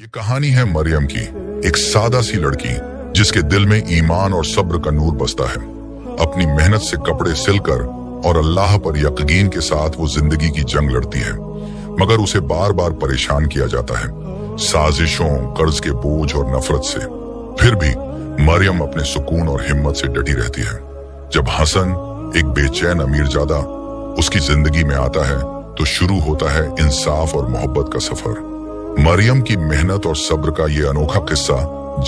ये कहानी है मरियम की, एक सादा सी लड़की जिसके दिल में ईमान और सब्र का नूर बसता है। अपनी मेहनत से कपड़े सिलकर और अल्लाह पर यकीन के साथ वो जिंदगी की जंग लड़ती है, मगर उसे बार बार परेशान किया जाता है, साजिशों, कर्ज के बोझ और नफरत से। फिर भी मरियम अपने सुकून और हिम्मत से डटी रहती है। जब हसन, एक बेचैन अमीरजादा, उसकी जिंदगी में आता है तो शुरू होता है इंसाफ और मोहब्बत का सफर। मरियम की मेहनत और सब्र का ये अनोखा किस्सा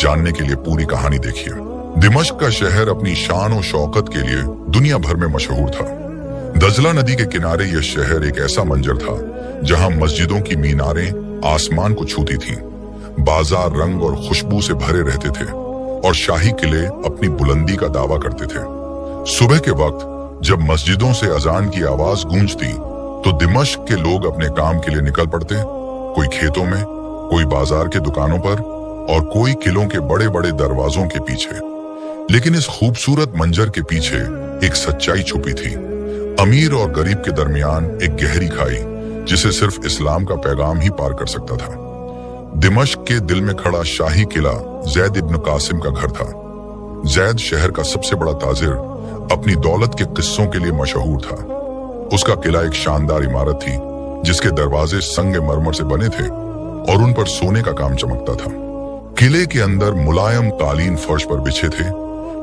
जानने के लिए पूरी कहानी देखिए। दिमश्क का शहर अपनी शान और शौकत के लिए दुनिया भर में मशहूर था। दजला नदी के किनारे यह शहर एक ऐसा मंजर था जहां मस्जिदों की मीनारें आसमान को छूती थीं, बाजार रंग और खुशबू से भरे रहते थे और शाही किले अपनी बुलंदी का दावा करते थे। सुबह के वक्त जब मस्जिदों से अजान की आवाज गूंजती तो दिमश्क के लोग अपने काम के लिए निकल पड़ते, कोई खेतों में, कोई बाजार के दुकानों पर और कोई किलों के बड़े बड़े दरवाजों के पीछे। लेकिन इस खूबसूरत मंजर के पीछे एक सच्चाई छुपी थी। अमीर और गरीब के दरमियान एक गहरी खाई जिसे सिर्फ इस्लाम का पैगाम ही पार कर सकता था। दिमश्क के दिल में खड़ा शाही किला जैद इब्न कासिम का घर था। जैद शहर का सबसे बड़ा ताजिर अपनी दौलत के किस्सों के लिए मशहूर था। उसका किला एक शानदार इमारत थी जिसके दरवाजे संगे मरमर से बने थे और उन पर सोने का काम चमकता था। किले के अंदर मुलायम कालीन फर्श पर बिछे थे,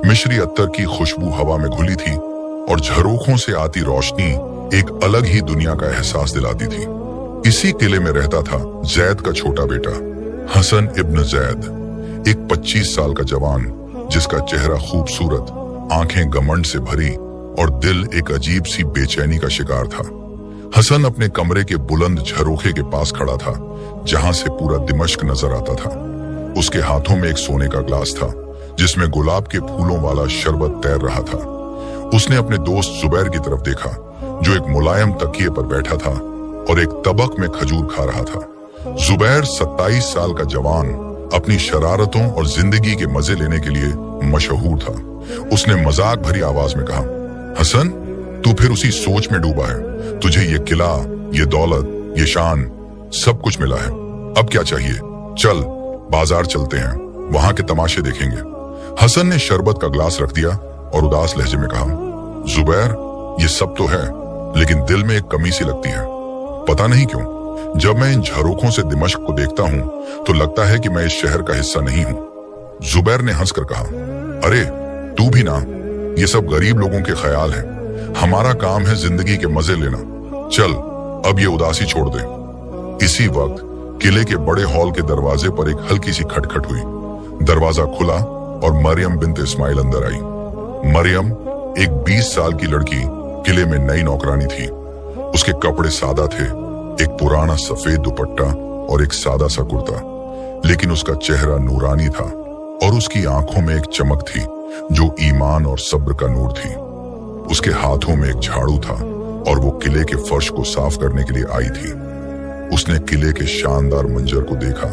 मिश्री अत्तर की खुशबू हवा में घुली थी और झरोखों से आती रोशनी एक अलग ही दुनिया का एहसास दिलाती थी। इसी किले में रहता था जैद का छोटा बेटा हसन इब्न जैद, एक 25 साल का जवान जिसका चेहरा खूबसूरत, आंखें घमंड से भरी और दिल एक अजीब सी बेचैनी का शिकार था। हसन अपने कमरे के बुलंद झरोखे के पास खड़ा था जहां से पूरा दिमश्क नजर आता था। उसके हाथों में एक सोने का ग्लास था जिसमें गुलाब के फूलों वाला शरबत तैर रहा था। उसने अपने दोस्त जुबैर की तरफ देखा जो एक मुलायम तकिए पर बैठा था और एक तबक में खजूर खा रहा था। जुबैर 27 साल का जवान अपनी शरारतों और जिंदगी के मजे लेने के लिए मशहूर था। उसने मजाक भरी आवाज में कहा, हसन, तू फिर उसी सोच में डूबा है। तुझे ये किला, ये दौलत, ये शान, सब कुछ मिला है। अब क्या चाहिए? चल बाजार चलते हैं, वहां के तमाशे देखेंगे। हसन ने शरबत का ग्लास रख दिया और उदास लहजे में कहा, जुबैर, ये सब तो है लेकिन दिल में एक कमी सी लगती है। पता नहीं क्यों, जब मैं इन झरोखों से दिमश्क को देखता हूं तो लगता है कि मैं इस शहर का हिस्सा नहीं हूं। जुबैर ने हंसकर कहा, अरे तू भी ना, ये सब गरीब लोगों के ख्याल है। हमारा काम है जिंदगी के मजे लेना। चल अब ये उदासी छोड़ दे। इसी वक्त किले के बड़े हॉल के दरवाजे पर एक हल्की सी खटखट हुई। दरवाजा खुला और मरियम बिन्त इस्माइल अंदर आई। मरियम, एक 20 साल की लड़की, किले में नई नौकरानी थी। उसके कपड़े सादा थे, एक पुराना सफेद दुपट्टा और एक सादा सा कुर्ता, लेकिन उसका चेहरा नूरानी था और उसकी आंखों में एक चमक थी जो ईमान और सब्र का नूर थी। उसके हाथों में एक झाड़ू था और वो किले के फर्श को साफ करने के लिए आई थी। उसने किले के शानदार मंजर को देखा,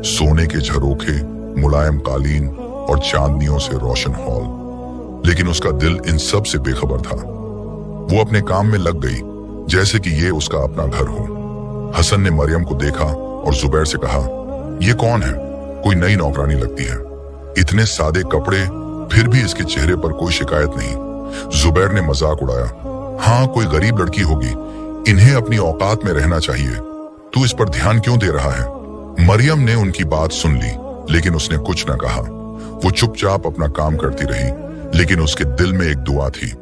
सोने के झरोखे, मुलायम कालीन और चांदनियों से रोशन हॉल, लेकिन उसका दिल इन सब से बेखबर था। वो अपने काम में लग गई जैसे कि ये उसका अपना घर हो। हसन ने मरियम को देखा और जुबैर से कहा, ये कौन है? कोई नई नौकरानी लगती है। इतने सादे कपड़े, फिर भी इसके चेहरे पर कोई शिकायत नहीं। जुबैर ने मजाक उड़ाया, हाँ कोई गरीब लड़की होगी, इन्हें अपनी औकात में रहना चाहिए। तू इस पर ध्यान क्यों दे रहा है? मरियम ने उनकी बात सुन ली लेकिन उसने कुछ न कहा। वो चुपचाप अपना काम करती रही, लेकिन उसके दिल में एक दुआ थी,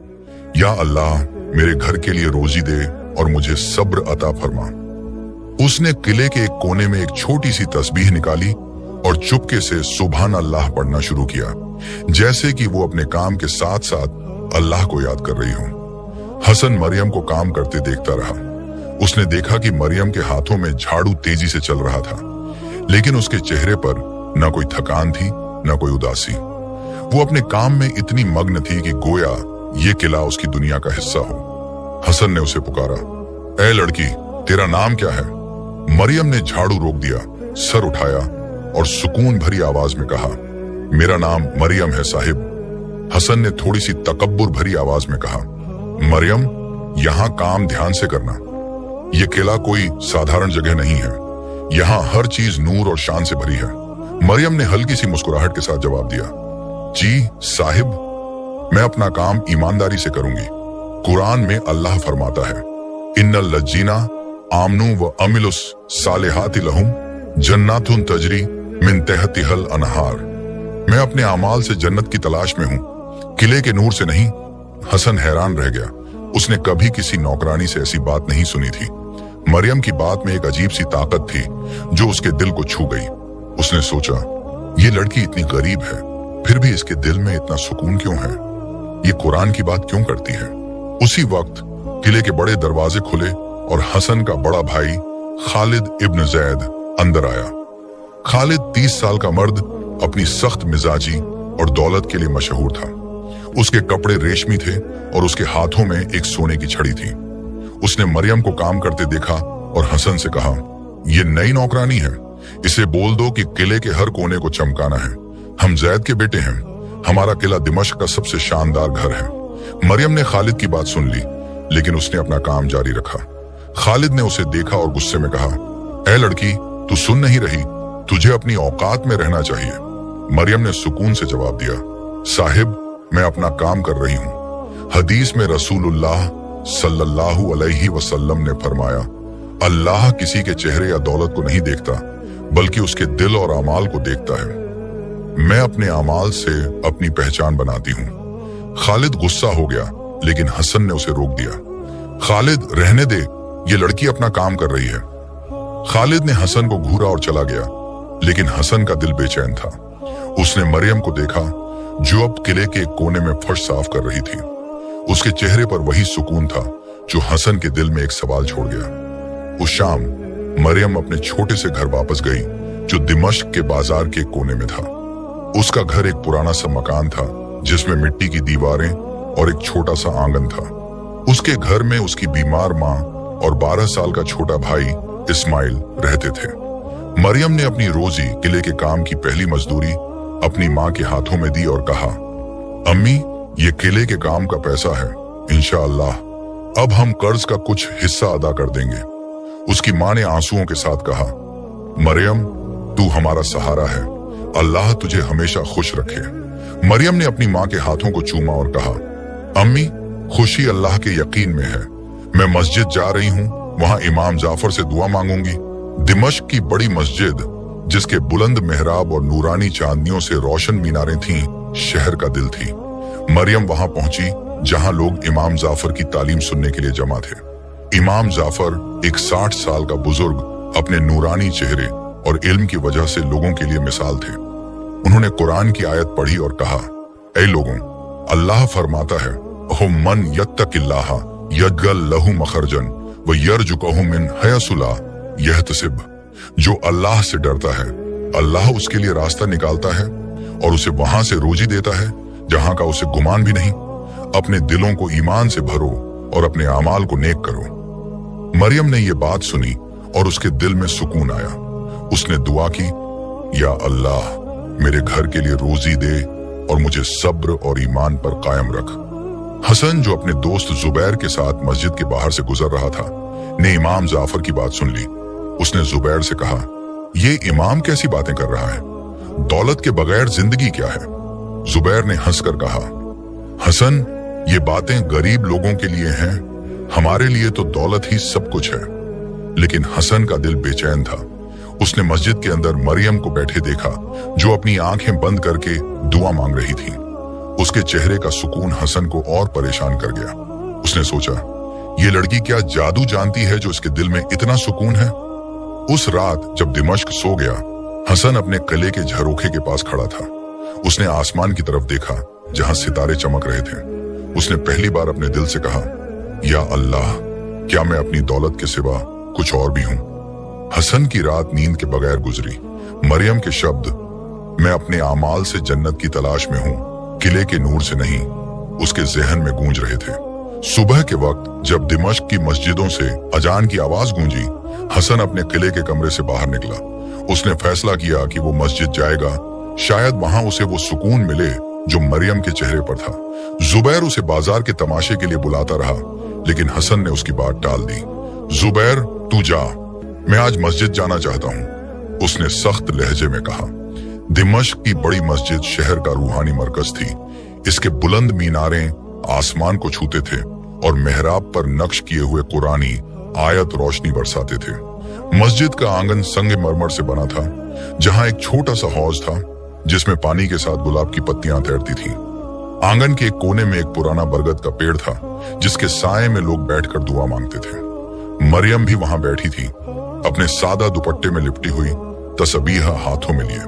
या अल्लाह, मेरे घर के लिए रोजी दे और मुझे सब्र अता फरमा। उसने किले के एक कोने में एक छोटी सी तस्बीह निकाली और चुपके से सुभान अल्लाह पढ़ना शुरू किया, जैसे कि वो अपने काम के साथ साथ अल्लाह को याद कर रही हो। हसन मरियम को काम करते देखता रहा। उसने देखा कि मरियम के हाथों में झाड़ू तेजी से चल रहा था, लेकिन उसके चेहरे पर न कोई थकान थी, न कोई उदासी। वो अपने काम में इतनी मग्न थी कि गोया ये किला उसकी दुनिया का हिस्सा हो। हसन ने उसे पुकारा, ए लड़की, तेरा नाम क्या है? मरियम ने झाड़ू रोक दिया, सर उठाया और सुकून भरी आवाज में कहा, मेरा नाम मरियम है साहिब। हसन ने थोड़ी सी तकब्बुर भरी आवाज में कहा, मरियम, यहाँ काम ध्यान से करना। ये किला कोई साधारण जगह नहीं है, यहाँ हर चीज नूर और शान से भरी है। मरियम ने हल्की सी मुस्कुराहट के साथ जवाब दिया, जी साहिब, मैं अपना काम ईमानदारी से करूंगी। कुरान में अल्लाह फरमाता है, इन्नल लज्जीना आमनु व अमिलुस सालिहाति लहुम जन्नातुन तजरी मिन तहतिहल अनहार। मैं अपने अमाल से जन्नत की तलाश में हूँ, किले के नूर से नहीं। हसन हैरान रह गया। उसने कभी किसी नौकरानी से ऐसी बात नहीं सुनी थी। मरियम की बात में एक अजीब सी ताकत थी जो उसके दिल को छू गई। उसने सोचा, ये लड़की इतनी गरीब है, फिर भी इसके दिल में इतना सुकून क्यों है? ये कुरान की बात क्यों करती है? उसी वक्त किले के बड़े दरवाजे खुले और हसन का बड़ा भाई खालिद इब्न जैद अंदर आया। खालिद 30 साल का मर्द अपनी सख्त मिजाजी और दौलत के लिए मशहूर था। उसके कपड़े रेशमी थे और उसके हाथों में एक सोने की छड़ी थी। उसने मरियम को काम करते देखा और हसन से कहा, ये नई नौकरानी है, इसे बोल दो कि किले के हर कोने को चमकाना है। हम जैद के बेटे हैं, हमारा किला दिमश्क का सबसे शानदार घर है। मरियम ने खालिद की बात सुन ली, लेकिन उसने अपना काम जारी रखा। खालिद ने उसे देखा और गुस्से में कहा, ऐ लड़की, तू सुन नहीं रही? तुझे अपनी औकात में रहना चाहिए। मरियम ने सुकून से जवाब दिया, साहिब, मैं अपना काम कर रही हूँ। हदीस में रसूलुल्लाह सल्लल्लाहु अलैहि वसल्लम ने फरमाया, अल्लाह किसी के चेहरे या दौलत को नहीं देखता, बल्कि उसके दिल और अमाल को देखता है। मैं अपने अमाल से अपनी पहचान बनाती हूँ। खालिद गुस्सा हो गया, लेकिन हसन ने उसे रोक दिया। खालिद, रहने दे, ये लड़की अपना काम कर रही है। खालिद ने हसन को घूरा और चला गया, लेकिन हसन का दिल बेचैन था। उसने मरियम को देखा जो अब किले के एक कोने में फर्श साफ कर रही थी। उसके चेहरे पर वही सुकून था जो हसन के दिल में एक सवाल छोड़ गया। उस शाम मरियम अपने छोटे से घर वापस गई जो दिमश्क के बाजार के कोने में था। उसका घर एक पुराना सा मकान था जिसमें मिट्टी की दीवारें और एक छोटा सा आंगन था। उसके घर में उसकी बीमार माँ और 12 साल का छोटा भाई इस्माइल रहते थे। मरियम ने अपनी रोजी किले के काम की पहली मजदूरी अपनी माँ के हाथों में दी और कहा, अम्मी, ये किले के काम का पैसा है, इंशाअल्लाह अब हम कर्ज का कुछ हिस्सा अदा कर देंगे। उसकी माँ ने आंसुओं के साथ कहा, मरियम, तू हमारा सहारा है, अल्लाह तुझे हमेशा खुश रखे। मरियम ने अपनी माँ के हाथों को चूमा और कहा, अम्मी, खुशी अल्लाह के यकीन में है। मैं मस्जिद जा रही हूँ, वहां इमाम जाफर से दुआ मांगूंगी। दिमश्क की बड़ी मस्जिद, जिसके बुलंद मेहराब और नूरानी चांदनियों से रोशन मीनारें थीं, शहर का दिल थी। मरियम वहां पहुंची जहां लोग इमाम जाफर की तालीम सुनने के लिए जमा थे। इमाम जाफर एक 60 साल का बुजुर्ग अपने नूरानी चेहरे और इल्म की वजह से लोगों के लिए मिसाल थे। उन्होंने कुरान की आयत पढ़ी और कहा, ऐ लोगों, अल्लाह फरमाता है, मन यत्तकिल्लाह यजअल लहू मखरजन व यरजुकहु मिन हैसु ला यहतसिब। जो अल्लाह से डरता है, अल्लाह उसके लिए रास्ता निकालता है और उसे वहां से रोजी देता है जहां का उसे गुमान भी नहीं। अपने दिलों को ईमान से भरो और अपने अमाल को नेक करो। मरियम ने यह बात सुनी और उसके दिल में सुकून आया। उसने दुआ की, या अल्लाह, मेरे घर के लिए रोजी दे और मुझे सब्र और ईमान पर कायम रख। हसन, जो अपने दोस्त जुबैर के साथ मस्जिद के बाहर से गुजर रहा था, ने इमाम जाफर की बात सुन ली। उसने जुबैर से कहा, ये इमाम कैसी बातें कर रहा है? दौलत के बगैर जिंदगी क्या है? जुबैर ने हंसकर कहा, हसन, ये बातें गरीब लोगों के लिए हैं, हमारे लिए तो दौलत ही सब कुछ है। लेकिन हसन का दिल बेचैन था। उसने मस्जिद के अंदर मरियम को बैठे देखा जो अपनी आंखें बंद करके दुआ मांग रही थी। उसके चेहरे का सुकून हसन को और परेशान कर गया। उसने सोचा, ये लड़की क्या जादू जानती है जो इसके दिल में इतना सुकून है? उस रात जब दिमश्क सो गया, हसन अपने किले के झरोखे के पास खड़ा था। उसने आसमान की तरफ देखा जहां सितारे चमक रहे थे। उसने पहली बार अपने दिल से कहा, या अल्लाह, क्या मैं अपनी दौलत के सिवा कुछ और भी हूं? हसन की रात नींद के बगैर गुजरी। मरियम के शब्द, मैं अपने आमाल से जन्नत की तलाश में हूं, किले के नूर से नहीं, उसके जहन में गूंज रहे थे। सुबह के वक्त जब दिमश्क की मस्जिदों से अजान की आवाज गूंजी, हसन अपने किले के कमरे से बाहर निकला। उसने फैसला किया कि वो मस्जिद जाएगा, शायद वहां उसे वो सुकून मिले जो मरियम के चेहरे पर था। जुबैर उसे बाजार के तमाशे के लिए बुलाता रहा, लेकिन हसन ने उसकी बात टाल दी। जुबैर, तू जा, मैं आज मस्जिद जाना चाहता हूँ, उसने सख्त लहजे में कहा। दिमश्क की बड़ी मस्जिद शहर का रूहानी मरकज थी। इसके बुलंद मीनारें आसमान को छूते थे और मेहराब पर नक्श किए हुए कुरानी आयत रोशनी बरसाते थे। मस्जिद का आंगन संगमरमर से बना था, जहां एक छोटा सा हौज था जिसमें पानी के साथ गुलाब की पत्तियां तैरती थीं। आंगन के एक कोने में एक पुराना बरगद का पेड़ था, जिसके साए में लोग बैठकर दुआ मांगते थे। मरियम भी वहां बैठी थी, अपने सादा दुपट्टे में लिपटी हुई, तस्बीह हाथों में लिए।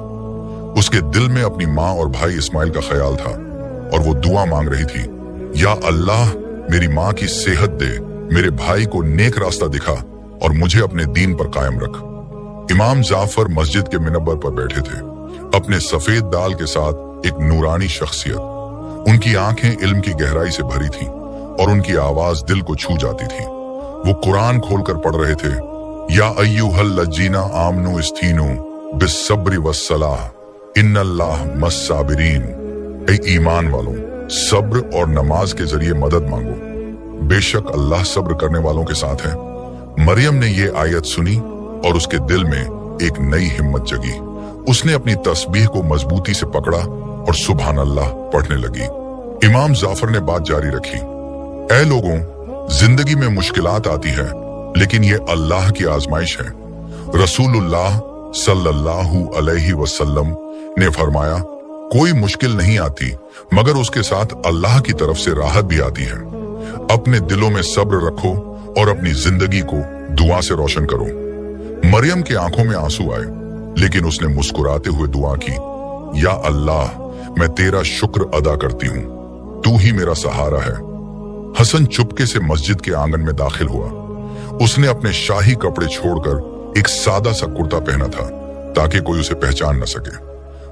उसके दिल में अपनी माँ और भाई इस्माइल का ख्याल था और वो दुआ मांग रही थी, या अल्लाह मेरी माँ की सेहत दे, मेरे भाई को नेक रास्ता दिखा और मुझे अपने दीन पर कायम रख। इमाम जाफर मस्जिद के मिनबर पर बैठे थे, अपने सफेद दाल के साथ एक नूरानी शख्सियत। उनकी आंखें इल्म की गहराई से भरी थीं और उनकी आवाज दिल को छू जाती थी। वो कुरान खोलकर पढ़ रहे थे, या अय्युहल लजीना आमनु इस्तीनु बिस्सब्रि वस्सलाह इन्नल्लाह मस्साबिरीन। ऐ ईमान वालों, सब्र और नमाज के जरिए मदद मांगो, बेशक अल्लाह सब्र करने वालों के साथ है। मरियम ने ये आयत सुनी और उसके दिल में एक नई हिम्मत जगी। उसने अपनी तस्बीह को मजबूती से पकड़ा और सुभान अल्लाह पढ़ने लगी। इमाम जाफर ने बात जारी रखी, ऐ लोगों, जिंदगी में मुश्किलात आती है, लेकिन ये अल्लाह की आजमाइश है। रसूलुल्लाह सल्लल्लाहु अलैहि वसल्लम ने फरमाया, कोई मुश्किल नहीं आती मगर उसके साथ अल्लाह की तरफ से राहत भी आती है। अपने दिलों में सब्र रखो और अपनी जिंदगी को दुआ से रोशन करो। मरियम की आंखों में आंसू आए, लेकिन उसने मुस्कुराते हुए दुआ की, या अल्लाह, मैं तेरा शुक्र अदा करती हूँ, तू ही मेरा सहारा है। हसन चुपके से मस्जिद के आंगन में दाखिल हुआ। उसने अपने शाही कपड़े छोड़कर एक सादा सा कुर्ता पहना था, ताकि कोई उसे पहचान न सके।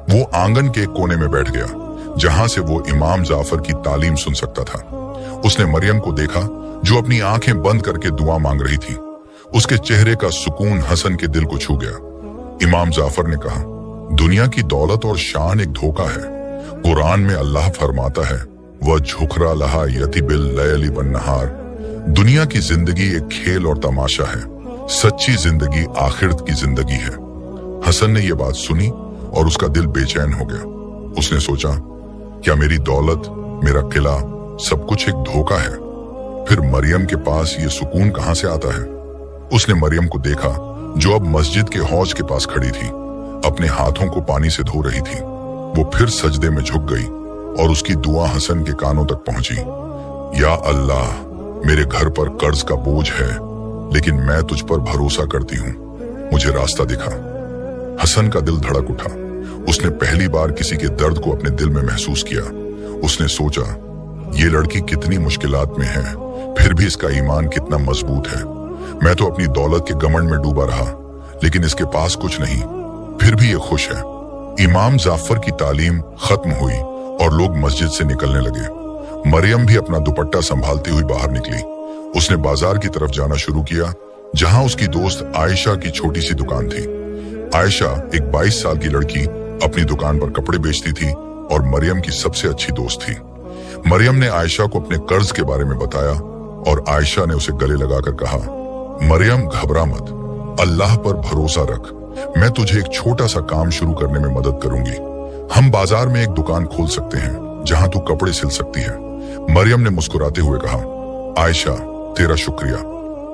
वो आंगन के एक कोने में बैठ गया, जहां से वो इमाम जाफर की तालीम सुन सकता था। उसने मरियम को देखा, जो अपनी आंखें बंद करके दुआ मांग रही थी। उसके चेहरे का सुकून हसन के दिल को छू गया। इमाम जाफर ने कहा, दुनिया की दौलत और शान एक धोखा है। कुरान में अल्लाह फरमाता है, वह झुकरा लहा यति बिल लयली बन नहार। दुनिया की जिंदगी एक खेल और तमाशा है, सच्ची जिंदगी आखिरत की जिंदगी है। हसन ने यह बात सुनी और उसका दिल बेचैन हो गया। उसने सोचा, क्या मेरी दौलत, मेरा किला, सब कुछ एक धोखा है? फिर मरियम के पास ये सुकून कहां से आता है? उसने मरियम को देखा, जो अब मस्जिद के हौज के पास खड़ी थी, अपने हाथों को पानी से धो रही थी। वो फिर सजदे में झुक गई और उसकी दुआ हसन के कानों तक पहुंची। या अल्लाह, मेरे घर पर कर्ज का बोझ है, लेकिन मैं तुझ पर भरोसा करती हूँ, मुझे रास्ता दिखा। हसन का दिल धड़क उठा। उसने पहली बार किसी के दर्द को अपने दिल में महसूस किया। उसने सोचा, ये लड़की कितनी मुश्किलात में है, फिर भी इसका ईमान कितना मजबूत है। मैं तो अपनी दौलत के घमंड में डूबा रहा, लेकिन इसके पास कुछ नहीं, फिर भी ये खुश है। इमाम जाफर की तालीम खत्म हुई और लोग मस्जिद से निकलने लगे। मरियम भी अपना दुपट्टा संभालती हुई बाहर निकली। उसने बाजार की तरफ जाना शुरू किया, जहां उसकी दोस्त आयशा की छोटी सी दुकान थी। आयशा एक 22 साल की लड़की अपनी दुकान पर कपड़े बेचती थी और मरियम की सबसे अच्छी दोस्त थी। मरियम ने आयशा को अपने कर्ज के बारे में बताया और आयशा ने उसे गले लगाकर कहा, मरियम घबरा मत, अल्लाह पर भरोसा रख, मैं तुझे एक छोटा सा काम शुरू करने में मदद करूंगी। हम बाजार में एक दुकान खोल सकते हैं जहां तू कपड़े सिल सकती है। मरियम ने मुस्कुराते हुए कहा, आयशा, तेरा शुक्रिया,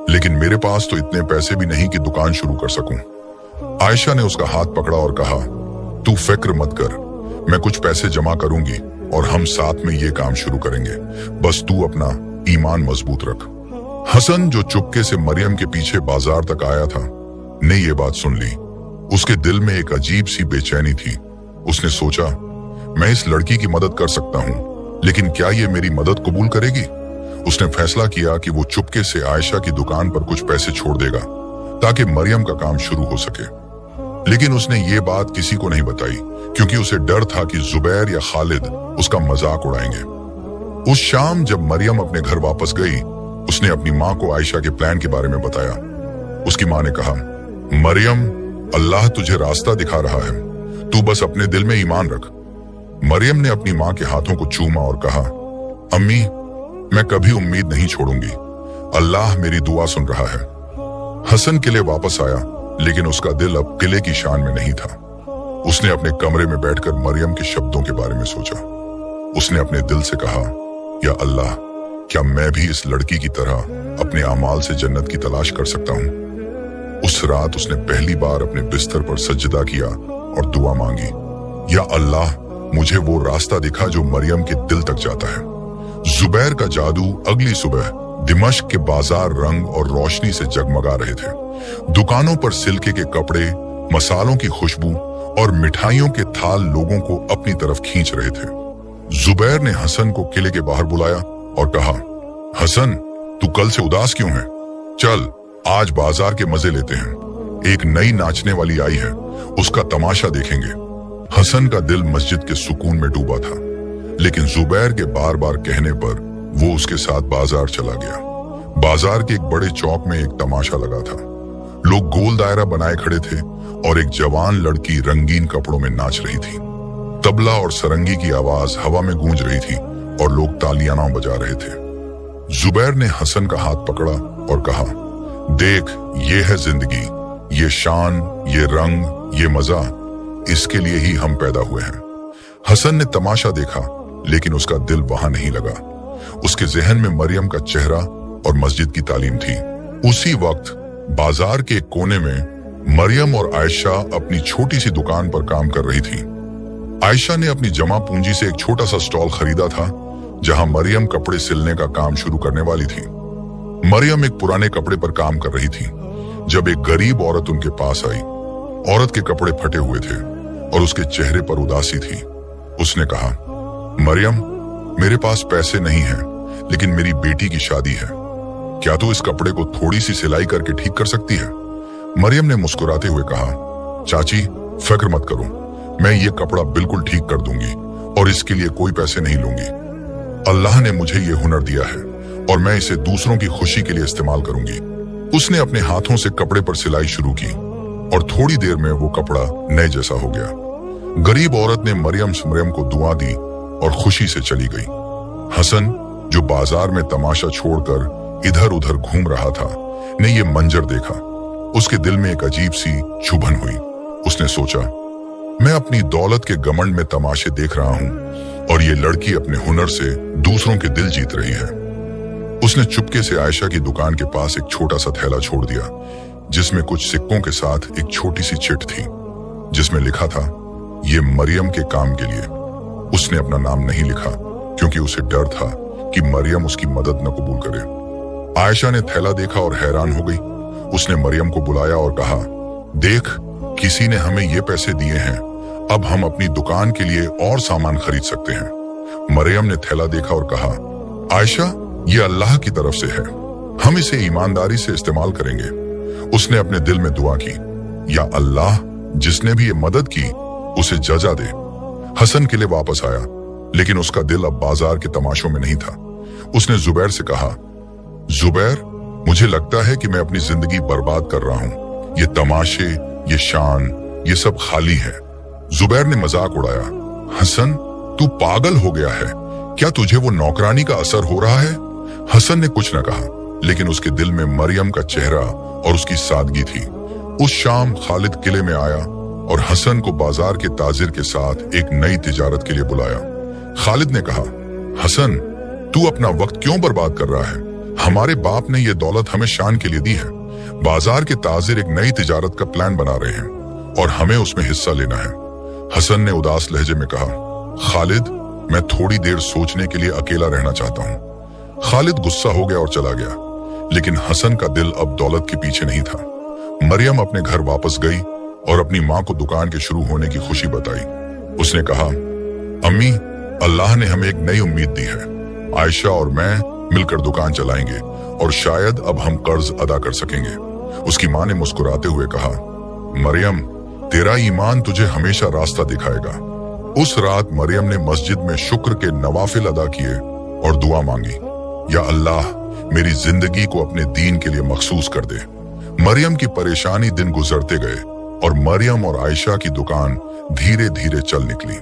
लेकिन मेरे पास तो इतने पैसे भी नहीं कि दुकान शुरू कर सकूं। आयशा ने उसका हाथ पकड़ा और कहा, तू फिक्र मत कर, मैं कुछ पैसे जमा करूंगी और हम साथ में ये काम शुरू करेंगे, बस तू अपना ईमान मजबूत रख। हसन, जो चुपके से मरियम के पीछे बाजार तक आया था, ने ये बात सुन ली। उसके दिल में एक अजीब सी बेचैनी थी। उसने सोचा, मैं इस लड़की की मदद कर सकता हूँ, लेकिन क्या ये मेरी मदद कबूल करेगी? उसने फैसला किया कि वो चुपके से आयशा की दुकान पर कुछ पैसे छोड़ देगा, ताकि मरियम का काम शुरू हो सके। लेकिन उसने ये बात किसी को नहीं बताई, क्योंकि उसे डर था कि जुबैर या खालिद उसका मजाक उड़ाएंगे। उस शाम जब मरियम अपने घर वापस गई, उसने अपनी माँ को आयशा के प्लान के बारे में बताया। उसकी माँ ने कहा, मरियम, अल्लाह तुझे रास्ता दिखा रहा है, तू बस अपने दिल में ईमान रख। मरियम ने अपनी माँ के हाथों को चूमा और कहा, अम्मी, मैं कभी उम्मीद नहीं छोड़ूंगी, अल्लाह मेरी दुआ सुन रहा है। हसन किले वापस आया, लेकिन उसका दिल अब किले की शान में नहीं था। उसने अपने कमरे में बैठकर मरियम के शब्दों के बारे में सोचा। उसने अपने दिल से कहा, या अल्लाह, क्या मैं भी इस लड़की की तरह अपने अमाल से जन्नत की तलाश कर सकता हूँ? उस रात उसने पहली बार अपने बिस्तर पर सजदा किया और दुआ मांगी, या अल्लाह, मुझे वो रास्ता दिखा जो मरियम के दिल तक जाता है। जुबैर का जादू अगली सुबह दिमश्क के बाजार रंग और रोशनी से जगमगा रहे थे। दुकानों पर सिल्के के कपड़े, मसालों की खुशबू और मिठाइयों के थाल लोगों को अपनी तरफ खींच रहे थे। जुबैर ने हसन को किले के बाहर बुलाया और कहा, हसन, तू कल से उदास क्यों है? चल, आज बाजार के मजे लेते हैं। एक नई नाचने वाली आई है, उसका तमाशा देखेंगे। हसन का दिल मस्जिद के सुकून में डूबा था, लेकिन जुबैर के बार बार कहने पर वो उसके साथ बाजार चला गया। बाजार के एक बड़े चौक में एक तमाशा लगा था। लोग गोल दायरा बनाए खड़े थे और एक जवान लड़की रंगीन कपड़ों में नाच रही थी। तबला और सरंगी की आवाज हवा में गूंज रही थी और लोग तालियां बजा रहे थे। जुबैर ने हसन का हाथ पकड़ा और कहा, देख, ये है जिंदगी, ये शान, ये रंग, ये मजा, इसके लिए ही हम पैदा हुए हैं। हसन ने तमाशा देखा, लेकिन उसका दिल वहां नहीं लगा। उसके जहन में मरियम का चेहरा और मस्जिद की तालीम थी। उसी वक्त बाजार के एक कोने में मरियम और आयशा अपनी छोटी सी दुकान पर काम कर रही थी। आयशा ने अपनी जमा पूंजी से एक छोटा सा स्टॉल खरीदा था, जहां मरियम कपड़े सिलने का काम शुरू करने वाली थी। मरियम एक पुराने कपड़े पर काम कर रही थी जब एक गरीब औरत उनके पास आई। औरत के कपड़े फटे हुए थे और उसके चेहरे पर उदासी थी। उसने कहा, मरियम, मेरे पास पैसे नहीं हैं, लेकिन मेरी बेटी की शादी है। क्या तू इस कपड़े को थोड़ी सी सिलाई करके ठीक कर सकती है? मरियम ने मुस्कुराते हुए कहा, चाची, फिक्र मत करो, मैं ये कपड़ा बिल्कुल ठीक कर दूंगी और इसके लिए कोई पैसे नहीं लूंगी। अल्लाह ने मुझे ये हुनर दिया है और मैं इसे दूसरों की खुशी के लिए इस्तेमाल करूंगी। उसने अपने हाथों से कपड़े पर सिलाई शुरू की और थोड़ी देर में वो कपड़ा नए जैसा हो गया। गरीब औरत ने मरियम को दुआ दी और खुशी से चली गई। हसन, जो बाजार में तमाशा छोड़कर इधर उधर घूम रहा था, ने ये मंजर देखा। उसके दिल में एक अजीब सी चुभन हुई। उसने सोचा, मैं अपनी दौलत के घमंड में तमाशे देख रहा हूं और ये लड़की अपने हुनर से दूसरों के दिल जीत रही है। उसने चुपके से आयशा की दुकान के पास एक छोटा सा थैला छोड़ दिया, जिसमें कुछ सिक्कों के साथ एक छोटी सी चिट थी, जिसमें लिखा था, ये मरियम के काम के लिए। उसने अपना नाम नहीं लिखा, क्योंकि उसे डर था कि मरियम उसकी मदद न कबूल करे। आयशा ने थैला देखा और हैरान हो गई। उसने मरियम को बुलाया और कहा, देख, किसी ने हमें ये पैसे दिए हैं, अब हम अपनी दुकान के लिए और सामान खरीद सकते हैं। मरियम ने थैला देखा और कहा, आयशा, ये अल्लाह की तरफ से है, हम इसे ईमानदारी से इस्तेमाल करेंगे। उसने अपने दिल में दुआ की, या अल्लाह, जिसने भी ये मदद की उसे जजा दे। हसन किले वापस आया, लेकिन उसका दिल अब बाजार के तमाशों में नहीं था। उसने जुबैर से कहा, जुबैर, मुझे लगता है कि मैं अपनी जिंदगी बर्बाद कर रहा हूं। ये तमाशे, ये शान, ये सब खाली है। जुबैर ने मजाक उड़ाया, हसन, तू पागल हो गया है क्या? तुझे वो नौकरानी का असर हो रहा है? हसन ने कुछ न कहा, लेकिन उसके दिल में मरियम का चेहरा और उसकी सादगी थी। उस शाम खालिद किले में आया और हसन को बाजार के ताजिर के साथ एक नई तिजारत के लिए बुलाया। खालिद ने कहा, हसन, तू अपना वक्त क्यों बर्बाद कर रहा है? हमारे बाप ने ये दौलत हमें शान के लिए दी है। बाजार के ताजिर एक नई तिजारत का प्लान बना रहे हैं और हमें उसमें हिस्सा लेना है। हसन ने उदास लहजे में कहा, खालिद, मैं थोड़ी देर सोचने के लिए अकेला रहना चाहता हूँ। खालिद गुस्सा हो गया और चला गया, लेकिन हसन का दिल अब दौलत के पीछे नहीं था। मरियम अपने घर वापस गई और अपनी माँ को दुकान के शुरू होने की खुशी बताई। उसने कहा, अम्मी, अल्लाह ने हमें एक नई उम्मीद दी है। आयशा और मैं मिलकर दुकान चलाएंगे और शायद अब हम कर्ज अदा कर सकेंगे। उसकी माँ ने मुस्कुराते हुए कहा, मरियम, तेरा ईमान तुझे हमेशा रास्ता दिखाएगा। उस रात मरियम ने मस्जिद में शुक्र के नवाफिल अदा किए और दुआ मांगी, या अल्लाह, मेरी जिंदगी को अपने दीन के लिए मखसूस कर दे। मरियम की परेशानी दिन गुजरते गए और मरियम और आयशा की दुकान धीरे धीरे चल निकली।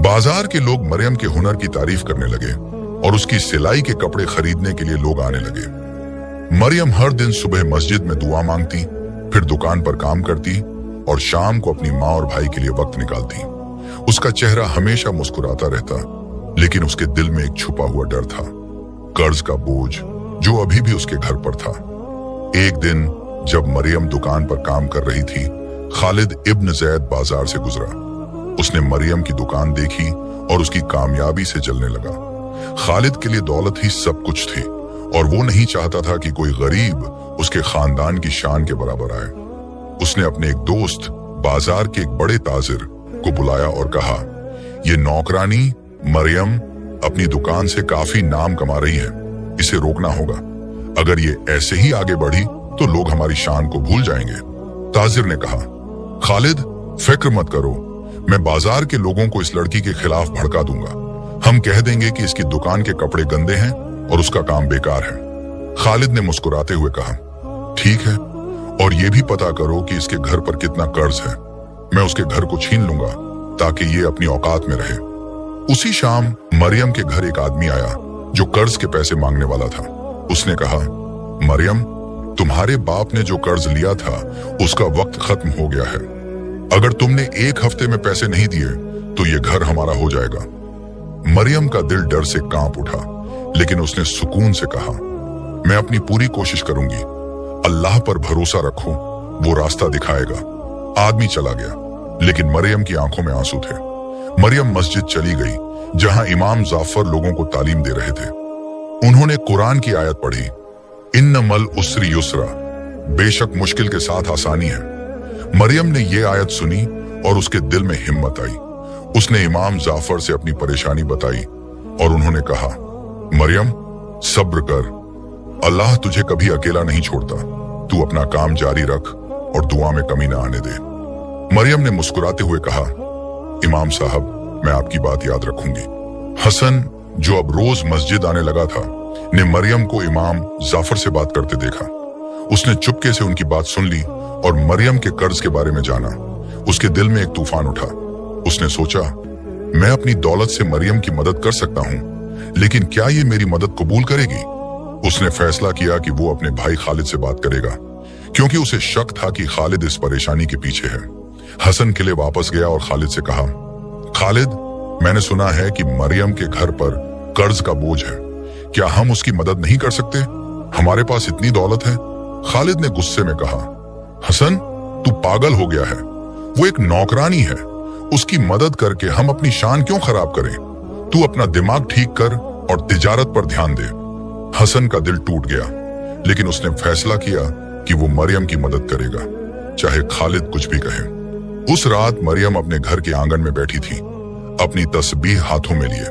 बाजार के लोग मरियम के हुनर की तारीफ करने लगे और उसकी सिलाई के कपड़े खरीदने के लिए लोग आने लगे। मरियम हर दिन सुबह मस्जिद में दुआ मांगती, फिर दुकान पर काम करती और शाम को अपनी माँ और भाई के लिए वक्त निकालती। उसका चेहरा हमेशा मुस्कुराता रहता, लेकिन उसके दिल में एक छुपा हुआ डर था, कर्ज का बोझ जो अभी भी उसके घर पर था। एक दिन जब मरियम दुकान पर काम कर रही थी, खालिद इब्न जैद बाजार से गुजरा। उसने मरियम की दुकान देखी और उसकी कामयाबी से जलने लगा। खालिद के लिए दौलत ही सब कुछ थी और वो नहीं चाहता था कि कोई गरीब उसके खानदान की शान के बराबर आए। उसने अपने एक दोस्त बाजार के एक बड़े ताजिर को बुलाया और कहा, ये नौकरानी मरियम अपनी दुकान से काफी नाम कमा रही है, इसे रोकना होगा। अगर ये ऐसे ही आगे बढ़ी तो लोग हमारी शान को भूल जाएंगे। ताजिर ने कहा, खालिद फिक्र मत करो, मैं बाजार के लोगों को इस लड़की के खिलाफ भड़का दूंगा। हम कह देंगे कि इसकी दुकान के कपड़े गंदे हैं और उसका काम बेकार है। खालिद ने मुस्कुराते हुए कहा, ठीक है, और ये भी पता करो कि इसके घर पर कितना कर्ज है। मैं उसके घर को छीन लूंगा ताकि ये अपनी औकात में रहे। उसी शाम मरियम के घर एक आदमी आया जो कर्ज के पैसे मांगने वाला था। उसने कहा, मरियम, तुम्हारे बाप ने जो कर्ज लिया था उसका वक्त खत्म हो गया है। अगर तुमने एक हफ्ते में पैसे नहीं दिए तो ये घर हमारा हो जाएगा। मरियम का दिल डर से कांप उठा, लेकिन उसने सुकून से कहा, मैं अपनी पूरी कोशिश करूंगी, अल्लाह पर भरोसा रखो, वो रास्ता दिखाएगा। आदमी चला गया, लेकिन मरियम की आंखों में आंसू थे। मरियम मस्जिद चली गई जहां इमाम जाफर लोगों को तालीम दे रहे थे। उन्होंने कुरान की आयत पढ़ी, इन्नमल उसरी युसरा, बेशक मुश्किल के साथ आसानी है। मरियम ने ये आयत सुनी और उसके दिल में हिम्मत आई। उसने इमाम जाफर से अपनी परेशानी बताई और उन्होंने कहा, मरियम सब्र कर, अल्लाह तुझे कभी अकेला नहीं छोड़ता। तू अपना काम जारी रख और दुआ में कमी ना आने दे। मरियम ने मुस्कुराते हुए कहा, इमाम साहब, मैं आपकी बात याद रखूंगी। हसन, जो अब रोज मस्जिद आने लगा था, ने मरियम को इमाम जाफर से बात करते देखा। उसने चुपके से उनकी बात सुन ली और मरियम के कर्ज के बारे में जाना। उसके दिल में एक तूफान उठा। उसने सोचा, मैं अपनी दौलत से मरियम की मदद कर सकता हूं, लेकिन क्या ये मेरी मदद कबूल करेगी? उसने फैसला किया कि वो अपने भाई खालिद से बात करेगा, क्योंकि उसे शक था कि खालिद इस परेशानी के पीछे है। हसन किले वापस गया और खालिद से कहा, खालिद, मैंने सुना है कि मरियम के घर पर कर्ज का बोझ है, क्या हम उसकी मदद नहीं कर सकते? हमारे पास इतनी दौलत है। खालिद ने गुस्से में कहा, हसन, तू पागल हो गया है, वो एक नौकरानी है, उसकी मदद करके हम अपनी शान क्यों खराब करें? तू अपना दिमाग ठीक कर और तिजारत पर ध्यान दे। हसन का दिल टूट गया, लेकिन उसने फैसला किया कि वो मरियम की मदद करेगा, चाहे खालिद कुछ भी कहे। उस रात मरियम अपने घर के आंगन में बैठी थी, अपनी तस्बीह हाथों में लिए।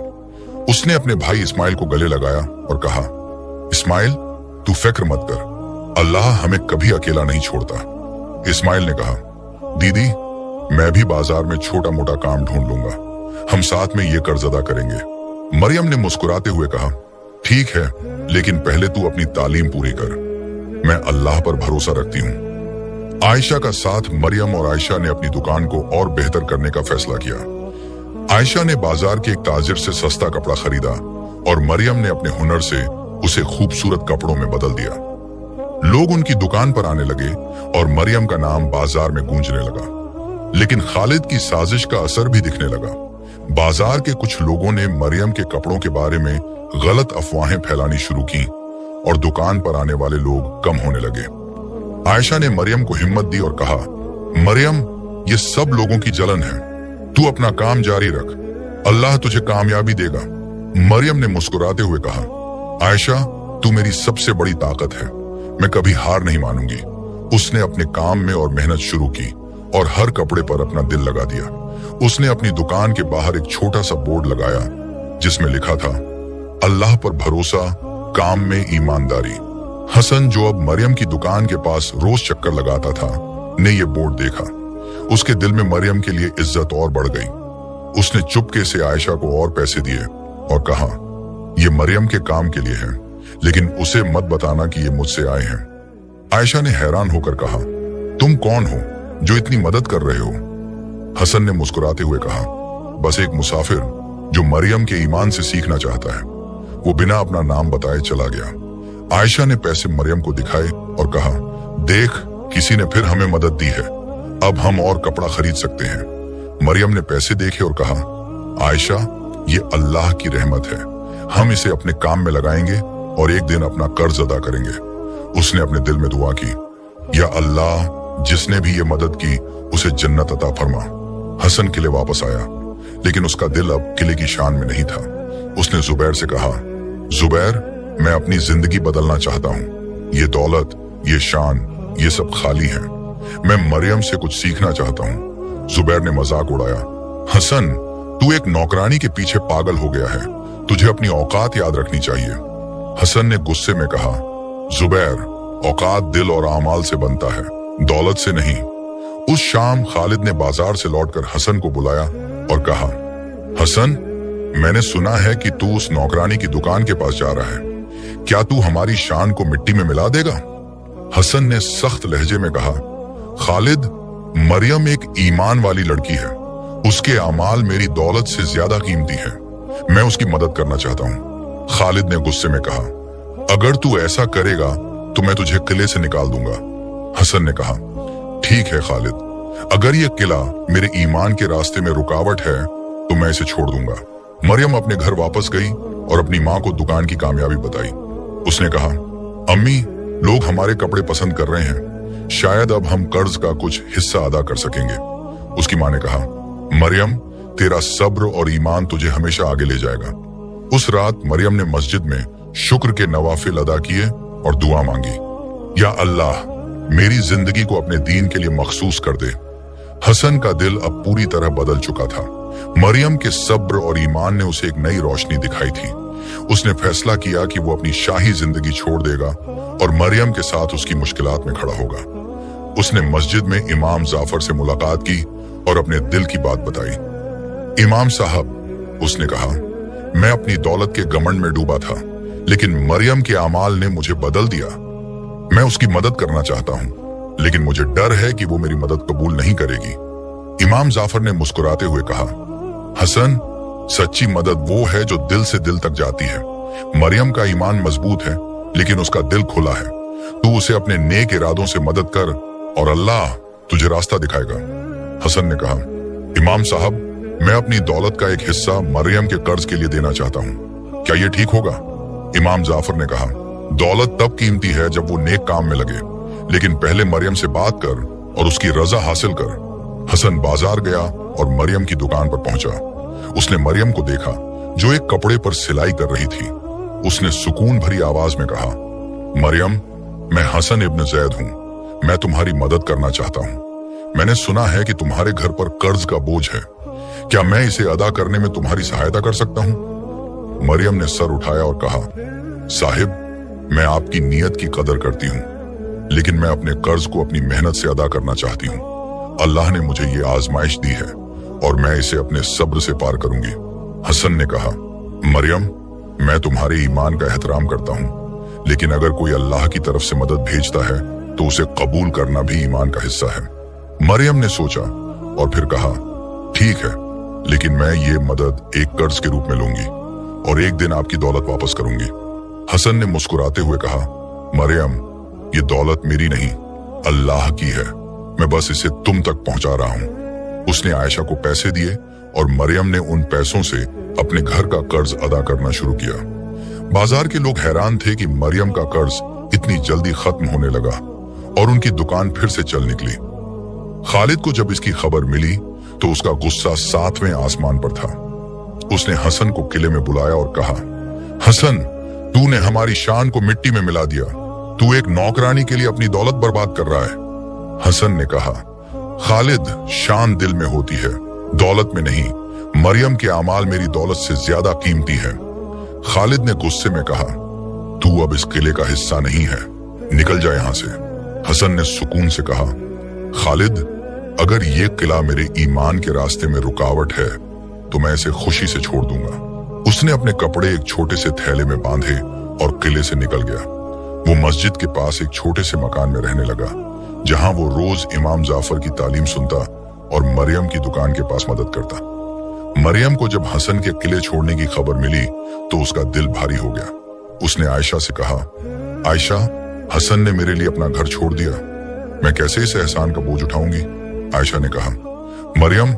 उसने अपने भाई इस्माइल को गले लगाया और कहा, इस्माइल, तू फिक्र मत कर, अल्लाह हमें कभी अकेला नहीं छोड़ता। इस्माइल ने कहा, दीदी, मैं भी बाजार में छोटा मोटा काम ढूंढ लूंगा, हम साथ में ये कर्ज अदा करेंगे। मरियम ने मुस्कुराते हुए कहा, ठीक है, लेकिन पहले तू अपनी तालीम पूरी कर, मैं अल्लाह पर भरोसा रखती हूँ। आयशा का साथ मरियम और आयशा ने अपनी दुकान को और बेहतर करने का फैसला किया। आयशा ने बाजार के एक ताजिर से सस्ता कपड़ा खरीदा और मरियम ने अपने हुनर से उसे खूबसूरत कपड़ों में बदल दिया। लोग उनकी दुकान पर आने लगे और मरियम का नाम बाजार में गूंजने लगा। लेकिन खालिद की साजिश का असर भी दिखने लगा। बाजार के कुछ लोगों ने मरियम के कपड़ों के बारे में गलत अफवाहें फैलानी शुरू की और दुकान पर आने वाले लोग कम होने लगे। आयशा ने मरियम को हिम्मत दी और कहा, मरियम, ये सब लोगों की जलन है, तू अपना काम जारी रख, अल्लाह तुझे कामयाबी देगा। मरियम ने मुस्कुराते हुए कहा, आयशा, तू मेरी सबसे बड़ी ताकत है, मैं कभी हार नहीं मानूंगी। उसने अपने काम में और मेहनत शुरू की और हर कपड़े पर अपना दिल लगा दिया। उसने अपनी दुकान के बाहर एक छोटा सा बोर्ड लगाया जिसमें लिखा था, अल्लाह पर भरोसा, काम में ईमानदारी। हसन, जो अब मरियम की दुकान के पास रोज चक्कर लगाता था, ने यह बोर्ड देखा। उसके दिल में मरियम के लिए इज्जत और बढ़ गई। उसने चुपके से आयशा को और पैसे दिए और कहा, यह मरियम के काम के लिए है, लेकिन उसे मत बताना कि ये मुझसे आए हैं। आयशा ने हैरान होकर कहा, तुम कौन हो जो इतनी मदद कर रहे हो? हसन ने मुस्कुराते हुए कहा, बस एक मुसाफिर जो मरियम के ईमान से सीखना चाहता है। वो बिना अपना नाम बताए चला गया। आयशा ने पैसे मरियम को दिखाए और कहा, देख, किसी ने फिर हमें मदद दी है, अब हम और कपड़ा खरीद सकते हैं। मरियम ने पैसे देखे और कहा, आयशा, ये अल्लाह की रहमत है, हम इसे अपने काम में लगाएंगे और एक दिन अपना कर्ज अदा करेंगे। उसने अपने दिल में दुआ की, या अल्लाह, जिसने भी ये मदद की उसे जन्नत अता फरमा। हसन किले वापस आया, लेकिन उसका दिल अब किले की शान में नहीं था। उसने जुबैर से कहा, जुबैर, मैं अपनी जिंदगी बदलना चाहता हूँ। ये दौलत, ये शान, ये सब खाली है। मैं मरियम से कुछ सीखना चाहता हूँ। जुबैर ने मजाक उड़ाया, हसन, तू एक नौकरानी के पीछे पागल हो गया है, तुझे अपनी औकात याद रखनी चाहिए। हसन ने गुस्से में कहा, जुबैर, औकात दिल और आमाल से बनता है, दौलत से नहीं। उस शाम खालिद ने बाजार से लौटकर हसन को बुलाया और कहा, हसन, मैंने सुना है कि तू उस नौकरानी की दुकान के पास जा रहा है, क्या तू हमारी शान को मिट्टी में मिला देगा? हसन ने सख्त लहजे में कहा, खालिद, मरियम एक ईमान वाली लड़की है, उसके अमाल मेरी दौलत से ज्यादा कीमती है, मैं उसकी मदद करना चाहता हूँ। खालिद ने गुस्से में कहा, अगर तू ऐसा करेगा तो मैं तुझे किले से निकाल दूंगा। हसन ने कहा, ठीक है खालिद, अगर ये किला मेरे ईमान के रास्ते में रुकावट है तो मैं इसे छोड़ दूंगा। मरियम अपने घर वापस गई और अपनी माँ को दुकान की कामयाबी बताई। उसने कहा, अम्मी, लोग हमारे कपड़े पसंद कर रहे हैं, शायद अब हम कर्ज का कुछ हिस्सा अदा कर सकेंगे। उसकी माँ ने कहा, मरियम, तेरा सब्र और ईमान तुझे हमेशा आगे ले जाएगा। उस रात मरियम ने मस्जिद में शुक्र के नवाफिल अदा किए और दुआ मांगी, या अल्लाह, मेरी जिंदगी को अपने दीन के लिए मखसूस कर दे। हसन का दिल अब पूरी तरह बदल चुका था। मरियम के सब्र और ईमान ने उसे एक नई रोशनी दिखाई थी। उसने फैसला किया कि वो अपनी शाही जिंदगी छोड़ देगा और मरियम के साथ उसकी मुश्किलात में खड़ा होगा। उसने मस्जिद में इमाम जाफर से मुलाकात की और अपने दिल की बात बताई। इमाम साहब, उसने कहा, मैं अपनी दौलत के घमंड में डूबा था, लेकिन मरियम के अमाल ने मुझे बदल दिया। मैं उसकी मदद करना चाहता हूँ, लेकिन मुझे डर है कि वो मेरी मदद कबूल नहीं करेगी। इमाम जाफर ने मुस्कुराते हुए कहा, हसन, सच्ची मदद वो है जो दिल से दिल तक जाती है। मरियम का ईमान मजबूत है, लेकिन उसका दिल खुला है। तू उसे अपने नेक इरादों से मदद कर और अल्लाह तुझे रास्ता दिखाएगा। हसन ने कहा, इमाम साहब, मैं अपनी दौलत का एक हिस्सा मरियम के कर्ज के लिए देना चाहता हूँ, क्या ये ठीक होगा? इमाम जाफर ने कहा, दौलत तब कीमती है जब वो नेक काम में लगे, लेकिन पहले मरियम से बात कर और उसकी रजा हासिल कर। हसन बाजार गया और मरियम की दुकान पर पहुंचा। उसने मरियम को देखा जो एक कपड़े पर सिलाई कर रही थी। उसने सुकून भरी आवाज में कहा, मरियम, मैं हसन इब्न जैद हूँ, मैं तुम्हारी मदद करना चाहता हूँ। मैंने सुना है कि तुम्हारे घर पर कर्ज का बोझ है, क्या मैं इसे अदा करने में तुम्हारी सहायता कर सकता हूँ? मरियम ने सर उठाया और कहा, साहिब, मैं आपकी नीयत की कदर करती हूँ, लेकिन मैं अपने कर्ज को अपनी मेहनत से अदा करना चाहती हूँ। अल्लाह ने मुझे ये आजमाइश दी है और मैं इसे अपने सब्र से पार करूंगी। हसन ने कहा, मरियम, मैं तुम्हारे ईमान का एहतराम करता हूँ, लेकिन अगर कोई अल्लाह की तरफ से मदद भेजता है तो उसे कबूल करना भी ईमान का हिस्सा है। मरियम ने सोचा और फिर कहा, ठीक है, लेकिन मैं ये मदद एक कर्ज के रूप में लूंगी और एक दिन आपकी दौलत वापस करूंगी। हसन ने मुस्कुराते हुए कहा, मरियम, ये दौलत मेरी नहीं, अल्लाह की है, मैं बस इसे तुम तक पहुंचा रहा हूं। उसने आयशा को पैसे दिए और मरियम ने उन पैसों से अपने घर का कर्ज अदा करना शुरू किया। बाजार के लोग हैरान थे कि मरियम का कर्ज इतनी जल्दी खत्म होने लगा और उनकी दुकान फिर से चल निकली। खालिद को जब इसकी खबर मिली तो उसका गुस्सा 7वें आसमान पर था। उसने हसन को किले में बुलाया और कहा, हसन, तूने हमारी शान को मिट्टी में मिला दिया, तू एक नौकरानी के लिए अपनी दौलत बर्बाद कर रहा है। हसन ने कहा, खालिद, शान दिल में होती है, दौलत में नहीं। मरियम के अमाल मेरी दौलत से ज्यादा कीमती है। खालिद ने गुस्से में कहा, तू अब इस किले का हिस्सा नहीं है, निकल जा यहां से। हसन ने सुकून से कहा, खालिद, अगर ये किला मेरे ईमान के रास्ते में रुकावट है तो मैं इसे खुशी से छोड़ दूंगा। उसने अपने कपड़े एक छोटे से थैले में बांधे और किले से निकल गया। वो मस्जिद के पास एक छोटे से मकान में रहने लगा, जहां वो रोज इमाम जाफर की तालीम सुनता और मरियम की दुकान के पास मदद करता। मरियम को जब हसन के किले छोड़ने की खबर मिली तो उसका दिल भारी हो गया। उसने आयशा से कहा, आयशा, हसन ने मेरे लिए अपना घर छोड़ दिया, मैं कैसे इस एहसान का बोझ उठाऊंगी? आयशा ने कहा, मरियम,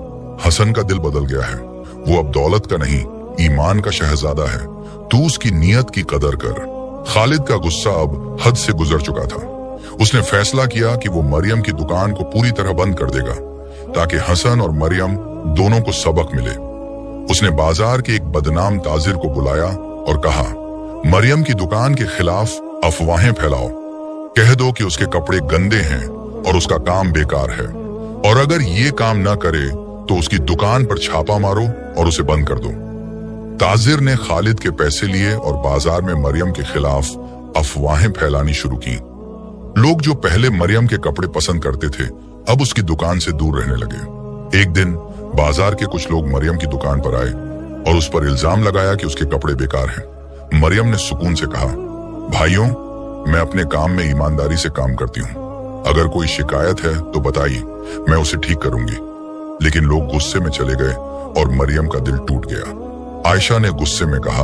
हसन का दिल बदल गया है। वो अब दौलत का नहीं, ईमान का शहजादा है। तू उसकी नीयत की कदर कर। खालिद का गुस्सा अब हद से गुजर चुका था। उसने फैसला किया कि वो मरियम की दुकान को पूरी तरह बंद कर देगा, ताकि हसन और मरियम दोनों को सबक मिले। उसने बाजार के एक बदनाम ताजिर को बुलाया और कहा, मरियम की दुकान के खिलाफ अफवाहें फैलाओ। कह दो कि उसके कपड़े गंदे हैं और उसका काम बेकार है, और अगर ये काम ना करे तो उसकी दुकान पर छापा मारो और उसे बंद कर दो। ताजिर ने खालिद के पैसे लिए और बाजार में मरियम के खिलाफ अफवाहें फैलानी शुरू की। लोग जो पहले मरियम के कपड़े पसंद करते थे, अब उसकी दुकान से दूर रहने लगे। एक दिन बाजार के कुछ लोग मरियम की दुकान पर आए और उस पर इल्जाम लगाया कि उसके कपड़े बेकार हैं। मरियम ने सुकून से कहा, भाइयों, मैं अपने काम में ईमानदारी से काम करती हूँ। अगर कोई शिकायत है तो बताइए, मैं उसे ठीक करूंगी। लेकिन लोग गुस्से में चले गए और मरियम का दिल टूट गया। आयशा ने गुस्से में कहा,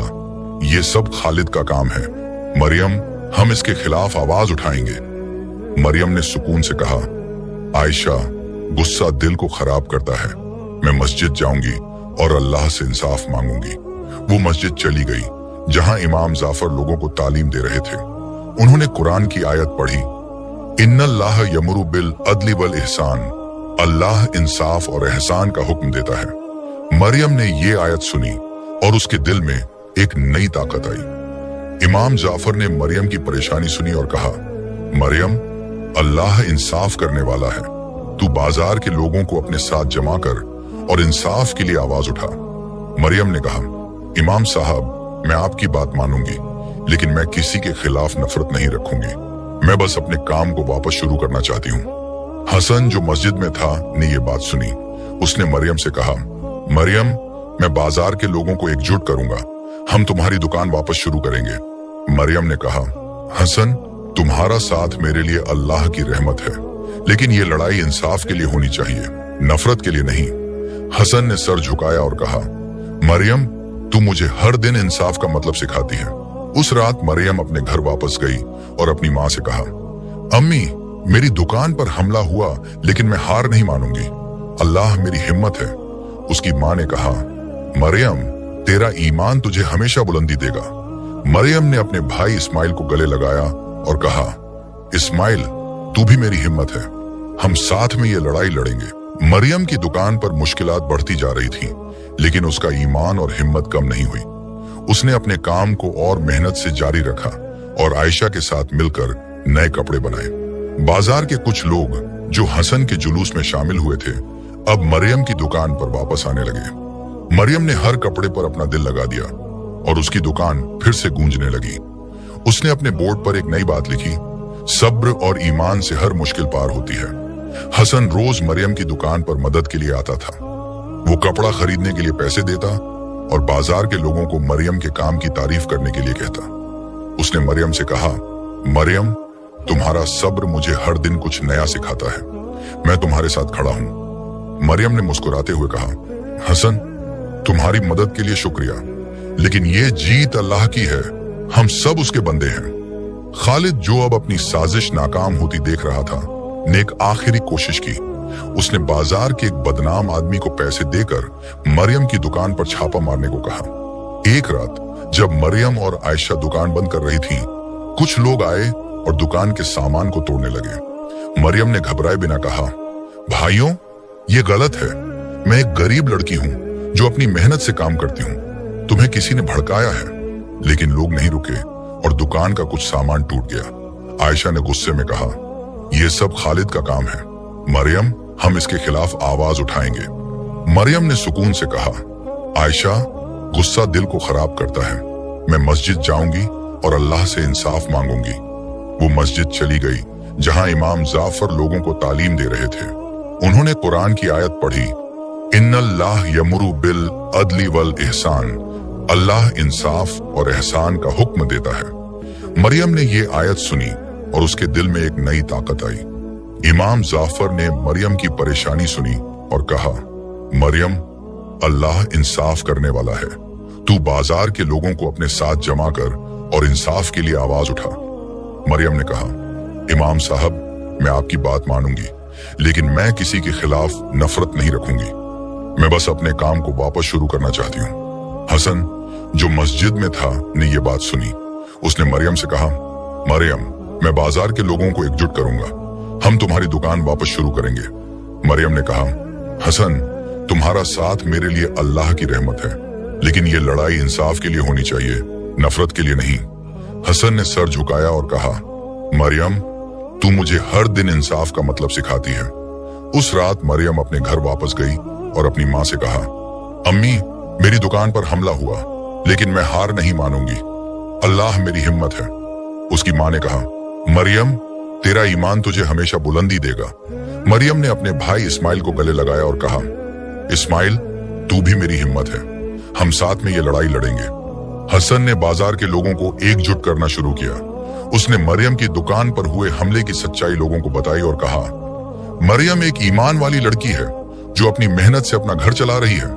यह सब खालिद का काम है। मरियम, हम इसके खिलाफ आवाज उठाएंगे। मरियम ने सुकून से कहा, आयशा, गुस्सा दिल को खराब करता है। मैं मस्जिद जाऊंगी और अल्लाह से इंसाफ मांगूंगी। वो मस्जिद चली गई जहां इमाम जाफर लोगों को तालीम दे रहे थे। उन्होंने कुरान की आयत पढ़ी, इन्नल्लाह यमुरु बिल अदली वल इहसान। अल्लाह इंसाफ और एहसान का हुक्म देता है। मरियम ने ये आयत सुनी और उसके दिल में एक नई ताकत आई। इमाम जाफर ने मरियम की परेशानी सुनी और कहा, मरियम, अल्लाह इंसाफ करने वाला है। तू बाजार के लोगों को अपने साथ जमा कर और इंसाफ के लिए आवाज उठा। मरियम ने कहा, इमाम साहब, मैं आपकी बात मानूंगी, लेकिन मैं किसी के खिलाफ नफरत नहीं रखूंगी। मैं बस अपने काम को वापस शुरू करना चाहती हूँ। हसन, जो मस्जिद में था, ने ये बात सुनी। उसने मरियम से कहा, मरियम, मैं बाजार के लोगों को एकजुट करूंगा। हम तुम्हारी दुकान वापस शुरू करेंगे। मरियम ने कहा, हसन, तुम्हारा साथ मेरे लिए अल्लाह की रहमत है, लेकिन ये लड़ाई इंसाफ के लिए होनी चाहिए, नफरत के लिए नहीं। हसन ने सर झुकाया और कहा, मरियम, तू मुझे हर दिन इंसाफ का मतलब सिखाती है। उस रात मरियम अपने घर वापस गई और अपनी माँ से कहा, अम्मी, मेरी दुकान पर हमला हुआ, लेकिन मैं हार नहीं मानूंगी। अल्लाह मेरी हिम्मत है। उसकी माँ ने कहा, मरियम, तेरा ईमान तुझे हमेशा बुलंदी देगा। मरियम ने अपने भाई इस्माइल को गले लगाया और कहा, इस्माइल, तू भी मेरी हिम्मत है। हम साथ में ये लड़ाई लड़ेंगे। मरियम की दुकान पर मुश्किलात बढ़ती जा रही थी, लेकिन उसका ईमान और हिम्मत कम नहीं हुई। उसने अपने काम को और मेहनत से जारी रखा और आयशा के साथ मिलकर नए कपड़े बनाए। बाजार के कुछ लोग जो हसन के जुलूस में शामिल हुए थे, अब मरियम की दुकान पर वापस आने लगे। मरियम ने हर कपड़े पर अपना दिल लगा दिया और उसकी दुकान फिर से गूंजने लगी। उसने अपने बोर्ड पर एक नई बात लिखी, सब्र और ईमान से हर मुश्किल पार होती है। हसन रोज मरियम की दुकान पर मदद के लिए आता था। वो कपड़ा खरीदने के लिए पैसे देता और बाजार के लोगों को मरियम के काम की तारीफ करने के लिए कहता। उसने मरियम से कहा, मरियम, तुम्हारा सब्र मुझे हर दिन कुछ नया सिखाता है। मैं तुम्हारे साथ खड़ा हूं। मरियम ने मुस्कुराते हुए कहा, हसन, तुम्हारी मदद के लिए शुक्रिया, लेकिन ये जीत अल्लाह की है। हम सब उसके बंदे हैं। खालिद, जो अब अपनी साजिश नाकाम होती देख रहा था, ने एक आखिरी कोशिश की। उसने बाजार के एक बदनाम आदमी को पैसे देकर मरियम की दुकान पर छापा मारने को कहा। एक रात जब मरियम और आयशा दुकान बंद कर रही थीं, कुछ लोग आए और दुकान के सामान को तोड़ने लगे। मरियम ने घबराए बिना कहा, भाइयों, ये गलत है। मैं एक गरीब लड़की हूं जो अपनी मेहनत से काम करती हूं। तुम्हें किसी ने भड़काया है। लेकिन लोग नहीं रुके और दुकान का कुछ सामान टूट गया। आयशा ने गुस्से में कहा, यह सब खालिद का काम है। मरियम, हम इसके खिलाफ आवाज उठाएंगे। मरियम ने सुकून से कहा, आयशा, गुस्सा दिल को खराब करता है। मैं मस्जिद जाऊंगी और अल्लाह से इंसाफ मांगूंगी। वो मस्जिद चली गई जहां इमाम जाफर लोगों को तालीम दे रहे थे। उन्होंने कुरान की आयत पढ़ी, इन्नल्लाह यमुरु बिल अदली वल इहसान। अल्लाह इंसाफ और एहसान का हुक्म देता है। मरियम ने ये आयत सुनी और उसके दिल में एक नई ताकत आई। इमाम जाफर ने मरियम की परेशानी सुनी और कहा, मरियम, अल्लाह इंसाफ करने वाला है। तू बाजार के लोगों को अपने साथ जमा कर और इंसाफ के लिए आवाज उठा। मरियम ने कहा, इमाम साहब, मैं आपकी बात मानूंगी, लेकिन मैं किसी के खिलाफ नफरत नहीं रखूंगी। मैं बस अपने काम को वापस शुरू करना चाहती हूँ। हसन, जो मस्जिद में था, ने यह बात सुनी। उसने मरियम से कहा, मरियम, मैं बाजार के लोगों को एकजुट करूंगा, हम तुम्हारी दुकान वापस शुरू करेंगे। मरियम ने कहा, हसन, तुम्हारा साथ मेरे लिए अल्लाह की रहमत है, लेकिन ये लड़ाई इंसाफ के लिए होनी चाहिए, नफरत के लिए नहीं। हसन ने सर झुकाया और कहा, मरियम, तू मुझे हर दिन इंसाफ का मतलब सिखाती है। उस रात मरियम अपने घर वापस गई और अपनी माँ से कहा, अम्मी, मेरी दुकान पर हमला हुआ, लेकिन मैं हार नहीं मानूंगी, अल्लाह मेरी हिम्मत है। उसकी माँ ने कहा, मरियम, तेरा ईमान तुझे हमेशा बुलंदी देगा। मरियम ने अपने भाई इस्माइल को गले लगाया और कहा, इस्माइल, तू भी मेरी हिम्मत है, हम साथ में ये लड़ाई लड़ेंगे। हसन ने बाजार के लोगों को एकजुट करना शुरू किया। उसने मरियम की दुकान पर हुए हमले की सच्चाई लोगों को बताई और कहा, मरियम एक ईमान वाली लड़की है जो अपनी मेहनत से अपना घर चला रही है,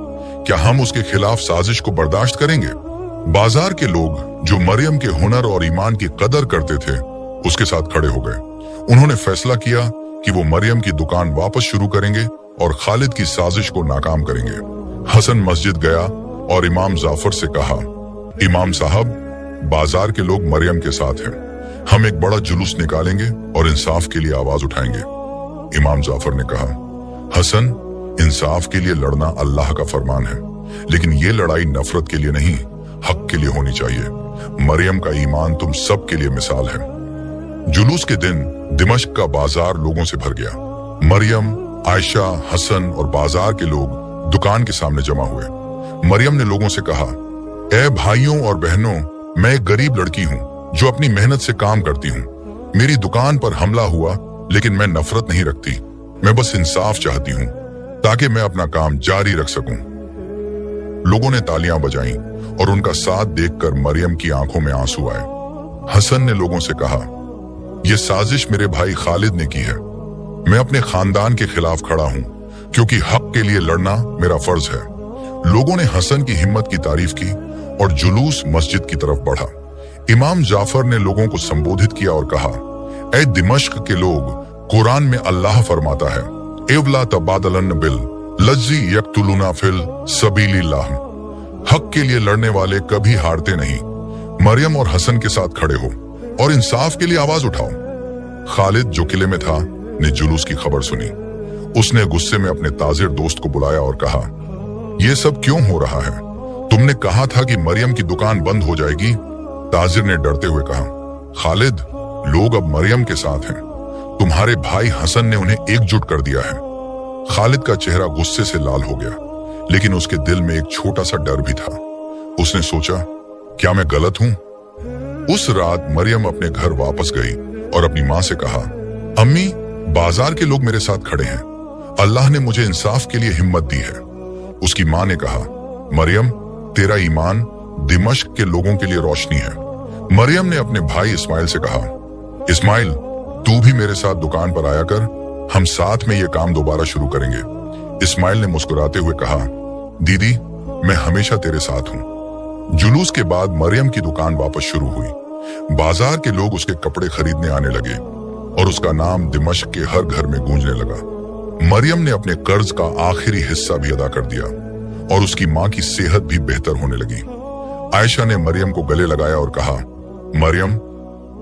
क्या हम उसके खिलाफ साजिश को बर्दाश्त करेंगे? बाजार के लोग जो मरियम के हुनर और ईमान की कदर करते थे, उसके साथ खड़े हो गए। उन्होंने फैसला किया कि वो मरियम की दुकान वापस शुरू करेंगे और खालिद की साजिश को नाकाम करेंगे। हसन मस्जिद गया और इमाम जाफर से कहा, इमाम साहब, बाजार के लोग मरियम के साथ हैं, हम एक बड़ा जुलूस निकालेंगे और इंसाफ के लिए आवाज उठाएंगे। इमाम जाफर ने कहा, हसन, इंसाफ के लिए लड़ना अल्लाह का फरमान है, लेकिन ये लड़ाई नफरत के लिए नहीं, हक के लिए होनी चाहिए। मरियम का ईमान तुम सब के लिए मिसाल है। जुलूस के दिन दिमश्क का बाजार लोगों से भर गया। मरियम, आयशा, हसन और बाजार के लोग दुकान के सामने जमा हुए। मरियम ने लोगों से कहा, ए भाइयों और बहनों, मैं एक गरीब लड़की हूँ जो अपनी मेहनत से काम करती हूँ। मेरी दुकान पर हमला हुआ, लेकिन मैं नफरत नहीं रखती, मैं बस इंसाफ चाहती हूँ ताकि मैं अपना काम जारी रख सकूं। लोगों ने तालियां बजाईं और उनका साथ देखकर मरियम की आंखों में आंसू आए। हसन ने लोगों से कहा, यह साजिश मेरे भाई खालिद ने की है। मैं अपने खानदान के खिलाफ खड़ा हूं क्योंकि हक के लिए लड़ना मेरा फर्ज है। लोगों ने हसन की हिम्मत की तारीफ की और जुलूस मस्जिद की तरफ बढ़ा। इमाम जाफर ने लोगों को संबोधित किया और कहा, ऐ दिमश्क के लोग, कुरान में अल्लाह फरमाता है, एवला तबादलन बिल लज्जी यक्तुलुना फिल सबीलिल्लाह। हक के लिए लड़ने वाले कभी हारते नहीं। मरियम और हसन के साथ खड़े हो और इंसाफ के लिए आवाज उठाओ। खालिद, जो किले में था, ने जुलूस की खबर सुनी। उसने गुस्से में अपने ताजिर दोस्त को बुलाया और कहा, यह सब क्यों हो रहा है? तुमने कहा था कि मरियम की दुकान बंद हो जाएगी। ताजिर ने डरते हुए कहा, खालिद, लोग अब मरियम के साथ हैं। तुम्हारे भाई हसन ने उन्हें एकजुट कर दिया है। खालिद का चेहरा गुस्से से लाल हो गया, लेकिन उसके दिल में एक छोटा सा डर भी था। उसने सोचा, क्या मैं गलत हूं? उस रात मरियम अपने घर वापस गई और अपनी माँ से कहा, अम्मी, बाजार के लोग मेरे साथ खड़े हैं, अल्लाह ने मुझे इंसाफ के लिए हिम्मत दी है। उसकी माँ ने कहा, मरियम, तेरा ईमान दिमश्क के लोगों के लिए रोशनी है। मरियम ने अपने भाई इस्माइल से कहा, इस्माइल, तू भी मेरे साथ दुकान पर आया कर, हम साथ में ये काम दोबारा शुरू करेंगे। इस्माइल ने मुस्कुराते हुए कहा, दीदी, मैं हमेशा तेरे साथ हूँ। जुलूस के बाद मरियम की दुकान वापस शुरू हुई। बाजार के लोग उसके कपड़े खरीदने आने लगे और उसका नाम दिमश्क के हर घर में गूंजने लगा। मरियम ने अपने कर्ज का आखिरी हिस्सा भी अदा कर दिया और उसकी माँ की सेहत भी बेहतर होने लगी। आयशा ने मरियम को गले लगाया और कहा, मरियम,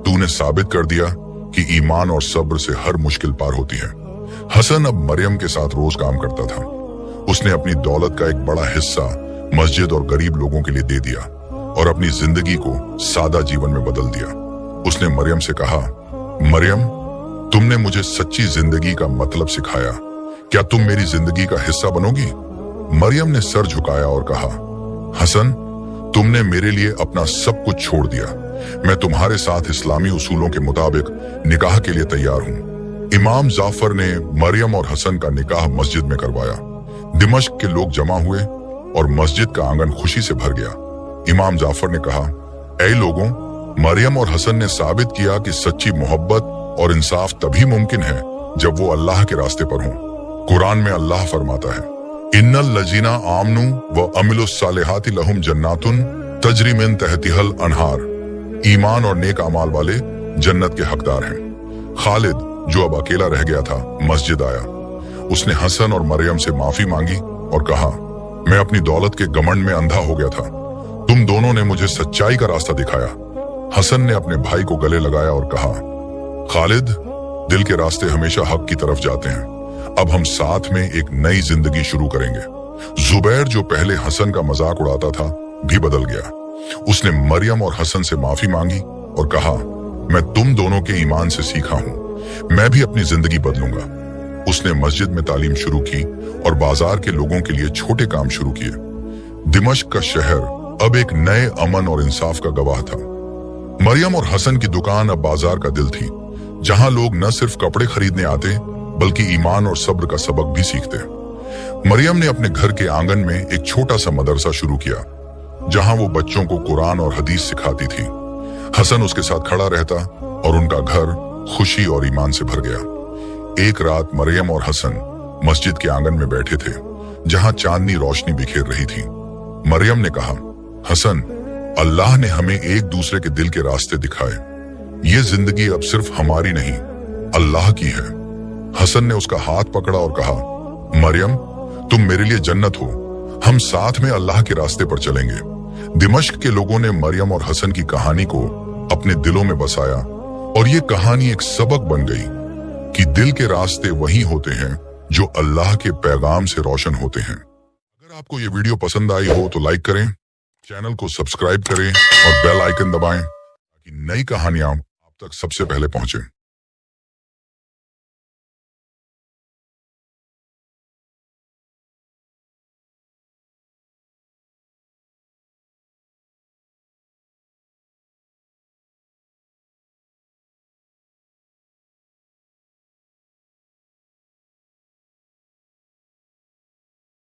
तूने साबित कर दिया कि ईमान और सब्र से हर मुश्किल पार होती है। हसन अब मरियम के साथ रोज काम करता था। उसने अपनी दौलत का एक बड़ा हिस्सा मस्जिद और गरीब लोगों के लिए दे दिया और अपनी जिंदगी को सादा जीवन में बदल दिया। उसने मरियम से कहा, मरियम, तुमने मुझे सच्ची जिंदगी का मतलब सिखाया, क्या तुम मेरी जिंदगी का हिस्सा बनोगी? मरियम ने सर झुकाया और कहा, हसन, तुमने मेरे लिए अपना सब कुछ छोड़ दिया। मैं तुम्हारे साथ इस्लामी उसूलों के मुताबिक निकाह के लिए तैयार हूँ। इमाम जाफर ने मरियम और हसन का निकाह मस्जिद में करवाया। दिमश्क के लोग जमा हुए और मस्जिद का आंगन खुशी से भर गया। इमाम जाफर ने कहा, ऐ लोगों, मरियम और हसन ने साबित किया कि सच्ची मोहब्बत और इंसाफ तभी मुमकिन है जब वो अल्लाह के रास्ते पर हों। कुरान में अल्लाह फरमाता है, इन्नल लजीना आमनु व अमिलुस सालिहाति लहुम जन्नातुन तजरी मिन तहतिहल अनहार। ईमान और नेक अमाल वाले जन्नत के हकदार हैं। खालिद, जो अब अकेला रह गया था, मस्जिद आया। उसने हसन और मरियम से माफी मांगी और कहा, मैं अपनी दौलत के घमंड में अंधा हो गया था। तुम दोनों ने मुझे सच्चाई का रास्ता दिखाया। हसन ने अपने भाई को गले लगाया और कहा, खालिद, दिल के रास्ते हमेशा हक की तरफ जाते हैं। अब हम साथ में एक नई जिंदगी शुरू करेंगे। जुबैर, जो पहले हसन का मजाक उड़ाता था, भी बदल गया। उसने मरियम और हसन से माफी मांगी और कहा, मैं तुम दोनों के ईमान से सीखा हूं, मैं भी अपनी जिंदगी बदलूंगा। उसने मस्जिद में तालीम शुरू की और बाजार के लोगों के लिए छोटे काम शुरू किए। दिमश्क का शहर अब एक नए अमन और इंसाफ का गवाह था। मरियम और हसन की दुकान अब बाजार का दिल थी, जहां लोग न सिर्फ कपड़े खरीदने आते बल्कि ईमान और सब्र का सबक भी सीखते। मरियम ने अपने घर के आंगन में एक छोटा सा मदरसा शुरू किया, जहां वो बच्चों को कुरान और हदीस सिखाती थी। हसन उसके साथ खड़ा रहता और उनका घर खुशी और ईमान से भर गया। एक रात मरियम और हसन मस्जिद के आंगन में बैठे थे, जहां चांदनी रोशनी बिखेर रही थी। मरियम ने कहा, हसन, अल्लाह ने हमें एक दूसरे के दिल के रास्ते दिखाए। ये जिंदगी अब सिर्फ हमारी नहीं, अल्लाह की है। हसन ने उसका हाथ पकड़ा और कहा, मरियम, तुम मेरे लिए जन्नत हो, हम साथ में अल्लाह के रास्ते पर चलेंगे। दिमश्क के लोगों ने मरियम और हसन की कहानी को अपने दिलों में बसाया और ये कहानी एक सबक बन गई कि दिल के रास्ते वही होते हैं जो अल्लाह के पैगाम से रोशन होते हैं। अगर आपको ये वीडियो पसंद आई हो तो लाइक करें, चैनल को सब्सक्राइब करें और बेल आइकन दबाएं ताकि नई कहानियां आप तक सबसे पहले पहुंचे।